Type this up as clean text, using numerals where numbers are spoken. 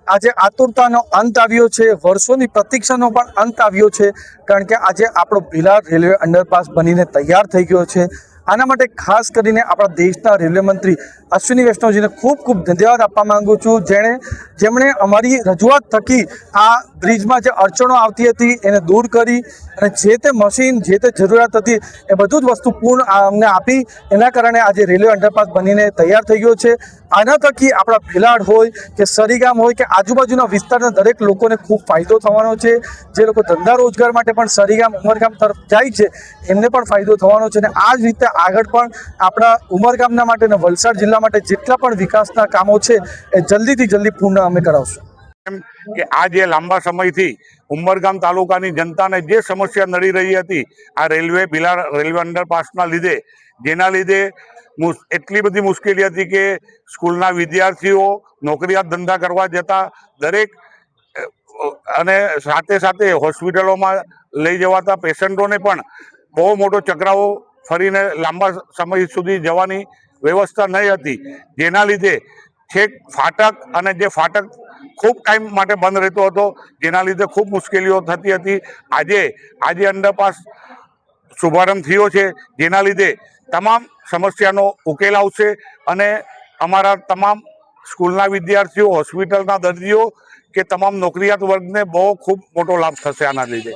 આજે આતુરતાનો અંત આવ્યો છે, વર્ષોની પ્રતીક્ષાનો પણ અંત આવ્યો છે, કારણ કે આજે આપણો ભીલાડ રેલવે અંડરપાસ બનીને તૈયાર થઈ ગયો છે। આના માટે ખાસ કરીને આપણા દેશના રેલવે મંત્રી અશ્વિની વૈષ્ણવજીને ખૂબ ખૂબ ધન્યવાદ આપવા માંગુ છું, જેમણે અમારી રજૂઆત થકી આ બ્રિજમાં જે અડચણો આવતી હતી એને દૂર કરી અને જે તે મશીન, જે તે જરૂરિયાત હતી એ બધું જ વસ્તુ પૂર્ણ અમને આપી। એના કારણે આજે રેલવે અંડરપાસ બનીને તૈયાર થઈ ગયો છે। આના થકી આપણા ભીલાડ હોય કે સરીગામ હોય કે આજુબાજુના વિસ્તારના દરેક લોકોને ખૂબ ફાયદો થવાનો છે। જે લોકો ધંધા રોજગાર માટે પણ સરીગામ, ઉમરગામ તરફ જાય છે એમને પણ ફાયદો થવાનો છે અને આ જ રીતે આગળ પણ આપણા ઉમરગામના માટે અને વલસાડ જિલ્લા માટે જેટલા પણ વિકાસના કામો છે એ જલ્દીથી જલ્દી પૂર્ણ અમે કરાવશું। કે આ જે લાંબા સમયથી ઉમરગામ તાલુકાની જનતાને જે સમસ્યા નડી રહી હતી આ ભીલાડ રેલવે અંડરપાસના લીધે, જેના લીધે એટલી બધી મુશ્કેલી હતી કે સ્કૂલના વિદ્યાર્થીઓ નોકરિયાત ધંધા કરવા જતા દરેક અને સાથે સાથે હોસ્પિટલોમાં લઈ જવાતા પેશન્ટોને પણ બહુ મોટો ચક્રાવો ફરીને લાંબા સમય સુધી જવાની વ્યવસ્થા નહીં હતી, જેના લીધે છેક ફાટક અને જે ફાટક ખૂબ ટાઈમ માટે બંધ રહેતો હતો, જેના લીધે ખૂબ મુશ્કેલીઓ થતી હતી। આજે અંડરપાસ શુભારંભ થયો છે, જેના લીધે તમામ સમસ્યાનો ઉકેલ આવશે અને અમારા તમામ સ્કૂલના વિદ્યાર્થીઓ, હોસ્પિટલના દર્દીઓ કે તમામ નોકરિયાત વર્ગને બહુ ખૂબ મોટો લાભ થશે આના લીધે।